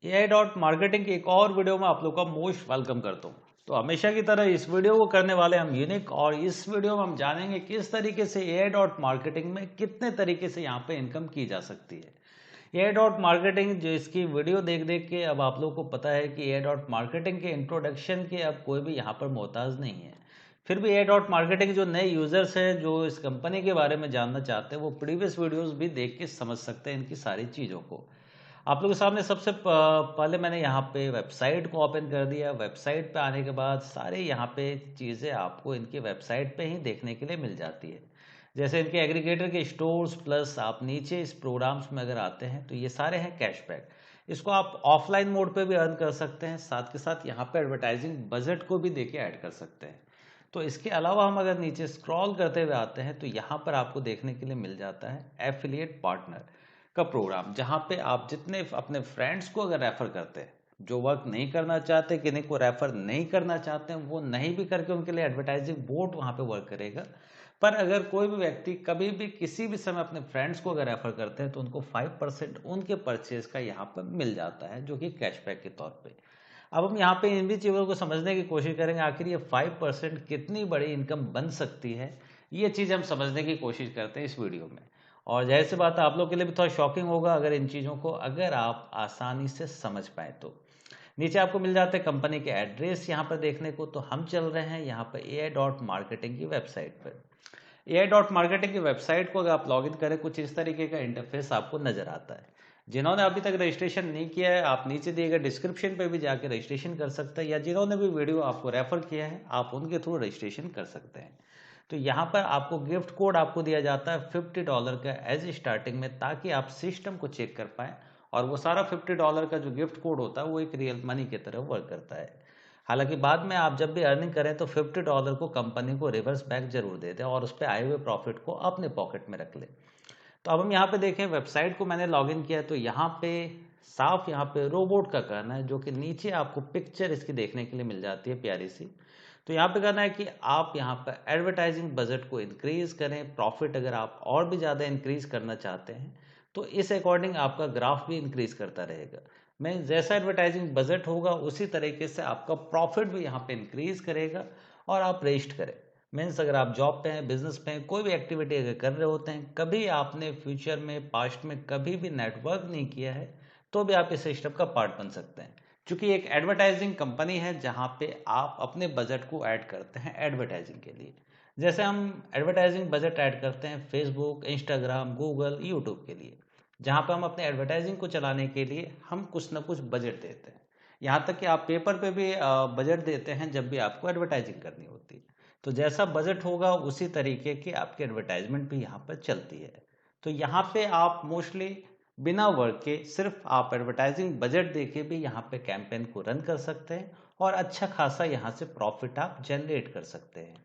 AI dot marketing की एक और वीडियो में आप लोग का मोस्ट वेलकम करता हूँ। तो हमेशा की तरह इस वीडियो को करने वाले हम यूनिक, और इस वीडियो में हम जानेंगे किस तरीके से AI डॉट मार्केटिंग में कितने तरीके से यहाँ पे इनकम की जा सकती है। AI डॉट मार्केटिंग जो इसकी वीडियो देख देख के अब आप लोग को पता है कि AI डॉट मार्केटिंग के इंट्रोडक्शन के अब कोई भी यहाँ पर मोहताज नहीं है। फिर भी AI डॉट मार्केटिंग जो नए यूजर्स हैं जो इस कंपनी के बारे में जानना चाहते हैं वो प्रीवियस वीडियोस भी देख के समझ सकते हैं इनकी सारी चीज़ों को। आप लोगों के सामने सबसे पहले मैंने यहाँ पे वेबसाइट को ओपन कर दिया। वेबसाइट पे आने के बाद सारे यहाँ पे चीज़ें आपको इनकी वेबसाइट पे ही देखने के लिए मिल जाती है। जैसे इनके एग्रीगेटर के स्टोर्स, प्लस आप नीचे इस प्रोग्राम्स में अगर आते हैं तो ये सारे हैं कैशबैक। इसको आप ऑफलाइन मोड पे भी अर्न कर सकते हैं, साथ के साथ यहाँ पे एडवर्टाइजिंग बजट को भी देके ऐड कर सकते हैं। तो इसके अलावा हम अगर नीचे स्क्रॉल करते हुए आते हैं तो यहाँ पर आपको देखने के लिए मिल जाता है एफिलिएट पार्टनर का प्रोग्राम, जहाँ पे आप जितने अपने फ्रेंड्स को अगर रेफर करते हैं, जो वर्क नहीं करना चाहते, किन्हीं को रेफर नहीं करना चाहते हैं, वो नहीं भी करके उनके लिए एडवर्टाइजिंग बोर्ड वहाँ पे वर्क करेगा। पर अगर कोई भी व्यक्ति कभी भी किसी भी समय अपने फ्रेंड्स को अगर रेफर करते हैं तो उनको 5% उनके परचेज का यहाँ पर मिल जाता है, जो कि कैशबैक के तौर पे। अब हम यहाँ पे इन भी चीज़ों को समझने की कोशिश करेंगे, आखिर ये 5% कितनी बड़ी इनकम बन सकती है, ये चीज़ हम समझने की कोशिश करते हैं इस वीडियो में। और जाहिर सी बात है आप लोग के लिए भी थोड़ा शॉकिंग होगा अगर इन चीज़ों को अगर आप आसानी से समझ पाए तो। नीचे आपको मिल जाते हैं कंपनी के एड्रेस यहाँ पर देखने को। तो हम चल रहे हैं यहाँ पर AI डॉट मार्केटिंग की वेबसाइट पर। AI डॉट मार्केटिंग की वेबसाइट को अगर आप लॉगिन करें कुछ इस तरीके का इंटरफेस आपको नजर आता है। जिन्होंने अभी तक रजिस्ट्रेशन नहीं किया है आप नीचे दिए गए डिस्क्रिप्शन पे भी जाके रजिस्ट्रेशन कर सकते हैं, या जिन्होंने भी वीडियो आपको रेफर किया है आप उनके थ्रू रजिस्ट्रेशन कर सकते हैं। तो यहाँ पर आपको गिफ्ट कोड आपको दिया जाता है $50 का एज स्टार्टिंग में, ताकि आप सिस्टम को चेक कर पाएँ। और वो सारा $50 का जो गिफ्ट कोड होता है वो एक रियल मनी की तरह वर्क करता है। हालांकि बाद में आप जब भी अर्निंग करें तो $50 को कंपनी को रिवर्स बैक जरूर दे दें और उस पर आए हुए प्रॉफिट को अपने पॉकेट में रख लें। तो अब हम यहाँ पे देखें, वेबसाइट को मैंने लॉगिन किया तो यहाँ पे साफ यहाँ पे रोबोट का कहना है, जो कि नीचे आपको पिक्चर इसकी देखने के लिए मिल जाती है प्यारी सी। तो यहाँ पे कहना है कि आप यहाँ पर एडवर्टाइजिंग बजट को इंक्रीज करें, प्रॉफिट अगर आप और भी ज़्यादा इंक्रीज करना चाहते हैं तो इस अकॉर्डिंग आपका ग्राफ भी इंक्रीज करता रहेगा। मैं जैसा एडवर्टाइजिंग बजट होगा उसी तरीके से आपका प्रॉफिट भी यहाँ पे इंक्रीज करेगा और आप रेस्ट करें। मीन्स अगर आप जॉब पे हैं, बिजनेस पे हैं, कोई भी एक्टिविटी अगर कर रहे होते हैं, कभी आपने फ्यूचर में, पास्ट में कभी भी नेटवर्क नहीं किया है, तो भी आप इस सिस्टम का पार्ट बन सकते हैं। क्योंकि एक एडवर्टाइजिंग कंपनी है जहाँ पे आप अपने बजट को ऐड करते हैं एडवर्टाइजिंग के लिए। जैसे हम एडवर्टाइजिंग बजट ऐड करते हैं फेसबुक, इंस्टाग्राम, गूगल, यूट्यूब के लिए, जहाँ पे हम अपने एडवर्टाइजिंग को चलाने के लिए हम कुछ ना कुछ बजट देते हैं। यहाँ तक कि आप पेपर पे भी बजट देते हैं जब भी आपको एडवर्टाइजिंग करनी होती है। तो जैसा बजट होगा उसी तरीके की आपकी एडवर्टाइजमेंट भी यहाँ पर चलती है। तो यहाँ पे आप मोस्टली बिना वर्क के सिर्फ आप एडवर्टाइजिंग बजट देके भी यहाँ पे कैंपेन को रन कर सकते हैं और अच्छा खासा यहाँ से प्रॉफिट आप जनरेट कर सकते हैं।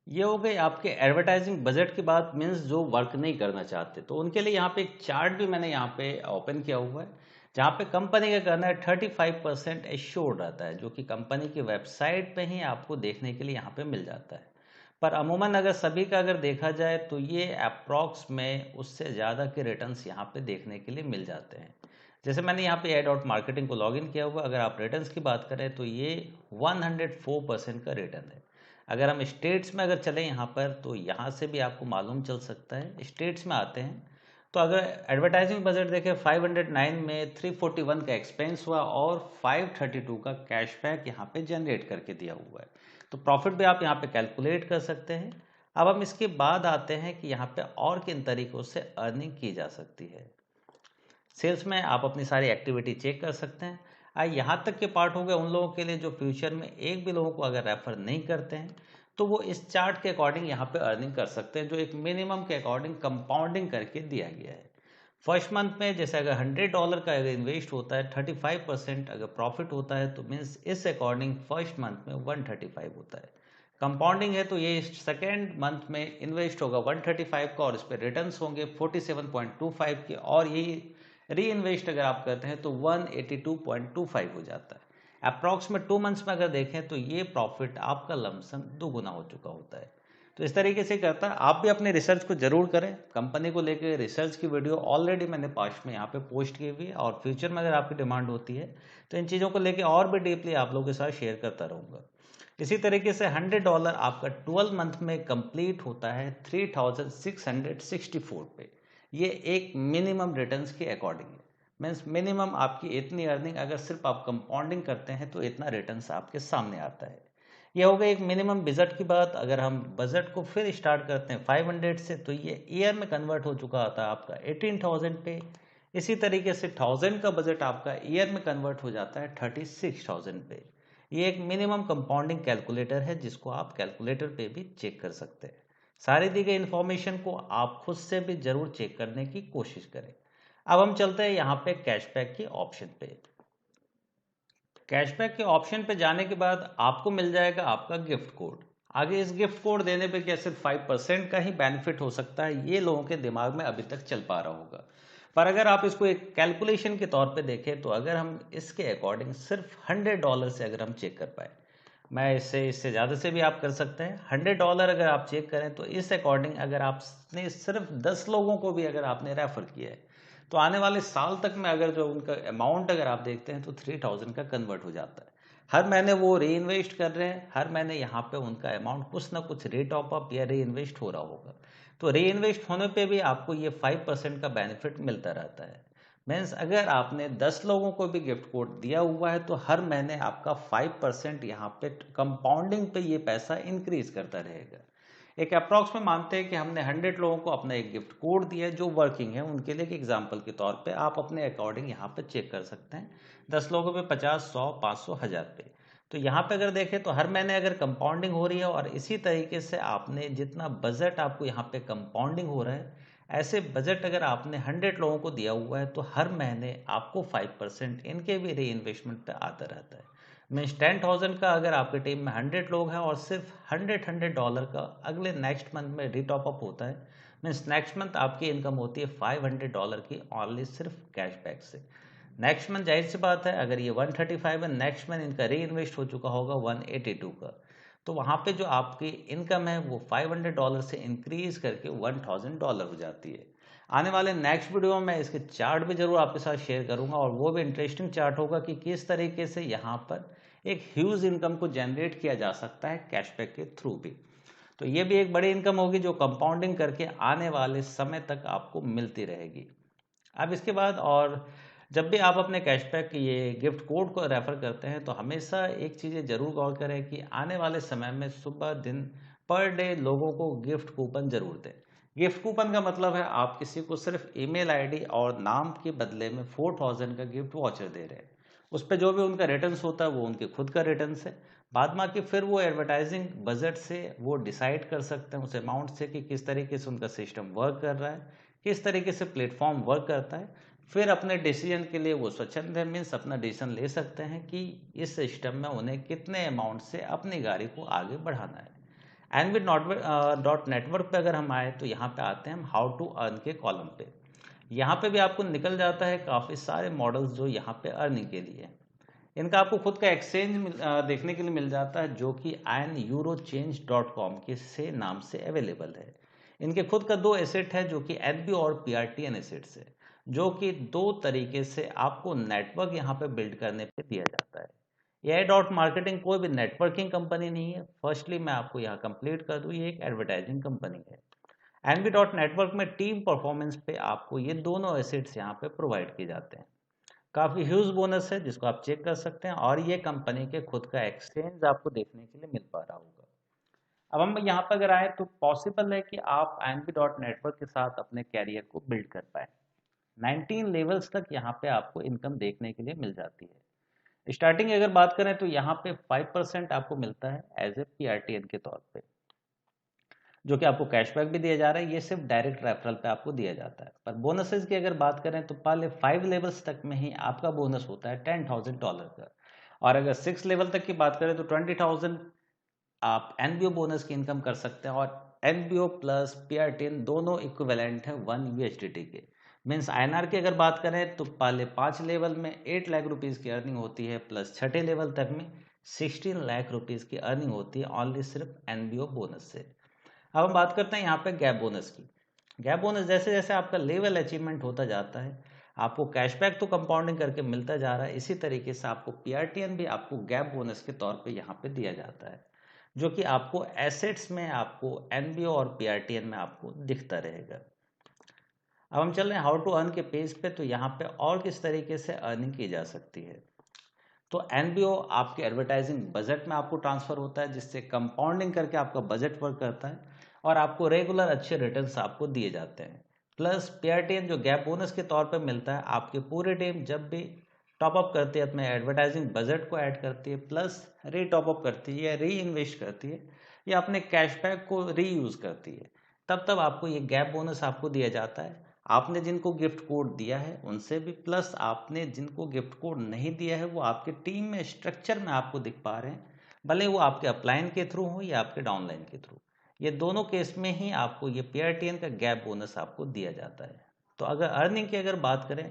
ये हो गई आपके एडवर्टाइजिंग बजट की बात। मीन्स जो वर्क नहीं करना चाहते तो उनके लिए यहाँ पे एक चार्ट भी मैंने यहाँ पे ओपन किया हुआ है, जहाँ पे कंपनी का कहना है 35% एश्योर्ड रहता है, जो कि कंपनी की वेबसाइट पे ही आपको देखने के लिए यहाँ पे मिल जाता है। पर अमूमन अगर सभी का अगर देखा जाए तो ये अप्रॉक्स में उससे ज़्यादा के रिटर्न्स यहाँ पे देखने के लिए मिल जाते हैं। जैसे मैंने यहाँ पे एड आउट मार्केटिंग को लॉगिन किया हुआ, अगर आप रिटर्न्स की बात करें तो ये 104% का रिटर्न है। अगर हम स्टेट्स में अगर चलें यहाँ पर तो यहाँ से भी आपको मालूम चल सकता है। स्टेट्स में आते हैं तो अगर एडवर्टाइजिंग बजट देखें 509 में 341 का एक्सपेंस हुआ और 532 का कैशबैक यहाँ पे जनरेट करके दिया हुआ है। तो प्रॉफिट भी आप यहाँ पे कैलकुलेट कर सकते हैं। अब हम इसके बाद आते हैं कि यहाँ पे और किन तरीकों से अर्निंग की जा सकती है। सेल्स में आप अपनी सारी एक्टिविटी चेक कर सकते हैं। यहाँ तक के पार्ट हो गए उन लोगों के लिए जो फ्यूचर में एक भी लोगों को अगर रेफर नहीं करते हैं तो वो इस चार्ट के अकॉर्डिंग यहाँ पे अर्निंग कर सकते हैं, जो एक मिनिमम के अकॉर्डिंग कंपाउंडिंग करके दिया गया है। फर्स्ट मंथ में जैसे अगर $100 का अगर इन्वेस्ट होता है, 35% अगर प्रॉफिट होता है तो मीन्स इस अकॉर्डिंग फर्स्ट मंथ में 135 होता है। कंपाउंडिंग है तो ये सेकेंड मंथ में इन्वेस्ट होगा 135 का और इस पर रिटर्न होंगे 47.25 के, और यही री इन्वेस्ट अगर आप करते हैं तो 182.25 हो जाता है। अप्रॉक्स में 2 मंथ्स में अगर देखें तो ये प्रॉफिट आपका लमसम 2 गुना हो चुका होता है। तो इस तरीके से करता है। आप भी अपने रिसर्च को जरूर करें। कंपनी को लेकर रिसर्च की वीडियो ऑलरेडी मैंने पास्ट में यहाँ पे पोस्ट की हुई है, और फ्यूचर में अगर आपकी डिमांड होती है तो इन चीज़ों को लेकर और भी डीपली आप लोगों के साथ शेयर करता रहूँगा। इसी तरीके से $100 आपका 12 मंथ में कंप्लीट होता है 3664 पे। ये एक मिनिमम रिटर्न्स के अकॉर्डिंग है। मीन्स मिनिमम आपकी इतनी अर्निंग, अगर सिर्फ आप कंपाउंडिंग करते हैं तो इतना रिटर्न्स आपके सामने आता है। ये हो गई एक मिनिमम बजट की बात। अगर हम बजट को फिर स्टार्ट करते हैं 500 से, तो ये ईयर में कन्वर्ट हो चुका होता है आपका 18,000 पे। इसी तरीके से 1000 का बजट आपका ईयर में कन्वर्ट हो जाता है 36,000 पे। ये एक मिनिमम कंपाउंडिंग कैलकुलेटर है, जिसको आप कैलकुलेटर पे भी चेक कर सकते हैं। सारी दी गई इन्फॉर्मेशन को आप खुद से भी जरूर चेक करने की कोशिश करें। अब हम चलते हैं यहाँ पे कैशबैक के ऑप्शन पे। कैशबैक के ऑप्शन पे जाने के बाद आपको मिल जाएगा आपका गिफ्ट कोड। आगे इस गिफ्ट कोड देने पे क्या सिर्फ 5% का ही बेनिफिट हो सकता है, ये लोगों के दिमाग में अभी तक चल पा रहा होगा। पर अगर आप इसको एक कैलकुलेशन के तौर पे देखें, तो अगर हम इसके अकॉर्डिंग सिर्फ $100 से अगर हम चेक कर पाए, मैं इससे ज़्यादा से भी आप कर सकते हैं। $100 अगर आप चेक करें तो इस अकॉर्डिंग अगर आपने सिर्फ 10 लोगों को भी अगर आपने रेफर किया है, तो आने वाले साल तक में अगर जो उनका अमाउंट अगर आप देखते हैं तो 3000 का कन्वर्ट हो जाता है। हर महीने वो री इन्वेस्ट कर रहे हैं, हर महीने यहाँ पे उनका अमाउंट कुछ ना कुछ री टॉप अप या री इन्वेस्ट हो रहा होगा। तो री इन्वेस्ट होने पे भी आपको ये 5% का बेनिफिट मिलता रहता है। मीन्स अगर आपने 10 लोगों को भी गिफ्ट कोड दिया हुआ है, तो हर महीने आपका 5% यहाँ पे कंपाउंडिंग पे ये पैसा इंक्रीज करता रहेगा। एक अप्रॉक्स में मानते हैं कि हमने 100 लोगों को अपना एक गिफ्ट कोड दिया है जो वर्किंग है, उनके लिए एक एग्जाम्पल के तौर पे आप अपने अकॉर्डिंग यहाँ पे चेक कर सकते हैं। 10 लोगों पे 50, 100, 500, 1000 पे। तो यहाँ पे अगर देखें तो हर महीने अगर कंपाउंडिंग हो रही है, और इसी तरीके से आपने जितना बजट आपको यहाँ पे कंपाउंडिंग हो रहा है, ऐसे बजट अगर आपने 100 लोगों को दिया हुआ है, तो हर महीने आपको 5% इनके भी री इन्वेस्टमेंट पे आता रहता है। मीन्स 10,000 का अगर आपकी टीम में 100 लोग हैं और सिर्फ $100 का अगले नेक्स्ट मंथ में रीटॉप अप होता है, मीन्स नेक्स्ट मंथ आपकी इनकम होती है $500 की ओनली सिर्फ कैशबैक से। नेक्स्ट मंथ जाहिर सी बात है, अगर ये 135 है, नेक्स्ट मंथ इनका री इन्वेस्ट हो चुका होगा 182 का, तो वहाँ पे जो आपकी इनकम है वो $500 से इंक्रीज करके $1,000 हो जाती है। आने वाले नेक्स्ट वीडियो में मैं इसके चार्ट भी जरूर आपके साथ शेयर करूंगा, और वो भी इंटरेस्टिंग चार्ट होगा कि किस तरीके से यहाँ पर एक ह्यूज इनकम को जनरेट किया जा सकता है कैशबैक के थ्रू भी। तो ये भी एक बड़ी इनकम होगी जो कंपाउंडिंग करके आने वाले समय तक आपको मिलती रहेगी। अब इसके बाद, और जब भी आप अपने कैशबैक ये गिफ्ट कोड को रेफर करते हैं, तो हमेशा एक चीज़ जरूर गौर करें कि आने वाले समय में सुबह दिन पर डे लोगों को गिफ्ट कूपन जरूर दें। गिफ्ट कूपन का मतलब है आप किसी को सिर्फ ईमेल आईडी और नाम के बदले में 4000 का गिफ्ट वाउचर दे रहे हैं। उस पर जो भी उनका रिटर्न्स होता है वो उनके खुद का रिटर्न्स है। बाद में कि फिर वो एडवर्टाइजिंग बजट से वो डिसाइड कर सकते हैं उस अमाउंट से कि किस तरीके से उनका सिस्टम वर्क कर रहा है, किस तरीके से प्लेटफॉर्म वर्क करता है। फिर अपने डिसीजन के लिए वो स्वच्छंद है, मीन्स अपना डिसीजन ले सकते हैं कि इस सिस्टम में उन्हें कितने अमाउंट से अपनी गाड़ी को आगे बढ़ाना है। NB.network पे अगर हम आए, तो यहाँ पे आते हैं हम हाउ टू अर्न के कॉलम पे। यहाँ पे भी आपको निकल जाता है काफ़ी सारे मॉडल्स जो यहाँ पे अर्निंग के लिए। इनका आपको खुद का एक्सचेंज देखने के लिए मिल जाता है, जो कि ineurochange.com के से नाम से अवेलेबल है। इनके खुद का 2 एसेट है, जो कि NB और PRTN एसेट्स है, जो कि 2 तरीके से आपको नेटवर्क यहाँ पे बिल्ड करने पे दिया जाता है। AI.marketing कोई भी नेटवर्किंग कंपनी नहीं है। फर्स्टली मैं आपको यहाँ कंप्लीट कर दूँ, ये एक एडवर्टाइजिंग कंपनी है। NB.network में टीम परफॉर्मेंस पे आपको ये दोनों एसेट्स यहाँ पे प्रोवाइड किए जाते हैं। काफ़ी ह्यूज बोनस है जिसको आप चेक कर सकते हैं, और ये कंपनी के खुद का एक्सचेंज आपको देखने के लिए मिल पा रहा होगा। अब हम यहाँ पर अगर आए, तो पॉसिबल है कि आप NB.network के साथ अपने कैरियर को बिल्ड कर पाए। 19 लेवल्स तक यहाँ पे आपको इनकम देखने के लिए मिल जाती है। स्टार्टिंग अगर बात करें तो यहाँ पे 5% आपको मिलता है एज ए PRTN के तौर पे, जो कि आपको कैशबैक भी दिया जा रहा है। ये सिर्फ डायरेक्ट रेफरल पे आपको दिया जाता है। पर बोनसेस की अगर बात करें, तो पहले 5 लेवल्स तक में ही आपका बोनस होता है $10,000 का, और अगर 6 लेवल तक की बात करें तो 20,000 आप NBO बोनस की इनकम कर सकते हैं। और NBO प्लस PRTN दोनों इक्विवेलेंट है 1 USDT के। मीन्स INR की अगर बात करें, तो पहले 5 लेवल में 8 लाख रुपीज़ की अर्निंग होती है, प्लस छठे लेवल तक में 16 लाख रुपीज़ की अर्निंग होती है, ओनली सिर्फ NBO बोनस से। अब हम बात करते हैं यहाँ पे गैप बोनस की। गैप बोनस जैसे जैसे आपका लेवल अचीवमेंट होता जाता है, आपको कैशबैक तो कंपाउंडिंग करके मिलता जा रहा है, इसी तरीके से आपको पीआरटीएन भी आपको गैप बोनस के तौर पे यहाँ पे दिया जाता है, जो कि आपको एसेट्स में, आपको एनबीओ और पीआरटीएन में आपको दिखता रहेगा। अब हम चल रहे हैं हाउ टू अर्न के पेज पे। तो यहाँ पे और किस तरीके से अर्निंग की जा सकती है। तो एनबीओ आपके एडवर्टाइजिंग बजट में आपको ट्रांसफर होता है, जिससे कंपाउंडिंग करके आपका बजट वर्क करता है और आपको रेगुलर अच्छे रिटर्न्स आपको दिए जाते हैं। प्लस पीआरटीएन जो गैप बोनस के तौर पे मिलता है, आपकी पूरी टीम जब भी टॉपअप करती है, अपने एडवर्टाइजिंग बजट को ऐड करती है, प्लस री टॉपअप करती है या री इन्वेस्ट करती है या अपने कैशबैक को री यूज़ करती है, तब तब आपको ये गैप बोनस आपको दिया जाता है। आपने जिनको गिफ्ट कोड दिया है उनसे भी, प्लस आपने जिनको गिफ्ट कोड नहीं दिया है वो आपके टीम में स्ट्रक्चर में आपको दिख पा रहे हैं, भले वो आपके अपलाइन के थ्रू हो या आपके डाउनलाइन के थ्रू। ये दोनों केस में ही आपको ये पीआरटीएन का गैप बोनस आपको दिया जाता है। तो अगर अर्निंग की अगर बात करें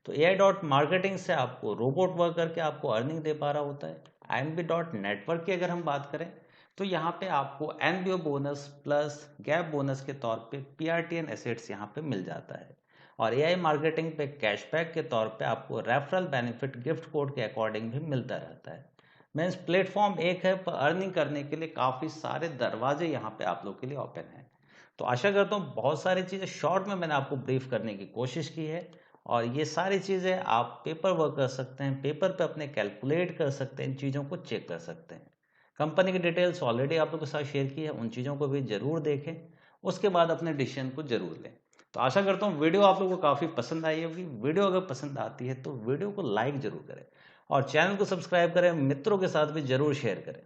तो AI डॉट मार्केटिंग से आपको रोबोट वर्क करके आपको अर्निंग दे पा रहा होता है। INB डॉट नेटवर्क की अगर हम बात करें तो यहाँ पे आपको एनबीओ बोनस प्लस गैप बोनस के तौर पे पीआरटीएन एसेट्स यहाँ पे मिल जाता है। और AI मार्केटिंग पे कैशबैक के तौर पे आपको रेफरल बेनिफिट गिफ्ट कोड के अकॉर्डिंग भी मिलता रहता है। मीन्स प्लेटफॉर्म एक है, पर अर्निंग करने के लिए काफ़ी सारे दरवाजे यहाँ पे आप लोग के लिए ओपन हैं। तो आशा करता हूँ बहुत सारी चीज़ें शॉर्ट में मैंने आपको ब्रीफ करने की कोशिश की है, और ये सारी चीज़ें आप पेपर वर्क कर सकते हैं, पेपर पे अपने कैलकुलेट कर सकते हैं, इन चीज़ों को चेक कर सकते हैं। कंपनी की डिटेल्स ऑलरेडी आप लोगों के साथ शेयर की है, उन चीज़ों को भी जरूर देखें, उसके बाद अपने डिसीजन को जरूर लें। तो आशा करता हूँ वीडियो आप लोगों को काफ़ी पसंद आई होगी। वीडियो अगर पसंद आती है तो वीडियो को लाइक जरूर करें और चैनल को सब्सक्राइब करें, मित्रों के साथ भी जरूर शेयर करें,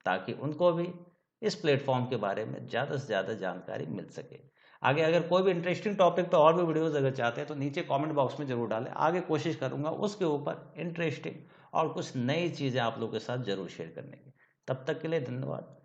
ताकि उनको भी इस प्लेटफॉर्म के बारे में ज़्यादा से ज़्यादा जानकारी मिल सके। आगे अगर कोई भी इंटरेस्टिंग टॉपिक पे और भी वीडियोस अगर चाहते हैं तो नीचे कमेंट बॉक्स में जरूर डालें, आगे कोशिश करूंगा उसके ऊपर इंटरेस्टिंग और कुछ नई चीज़ें आप लोगों के साथ जरूर शेयर करने की। तब तक के लिए धन्यवाद।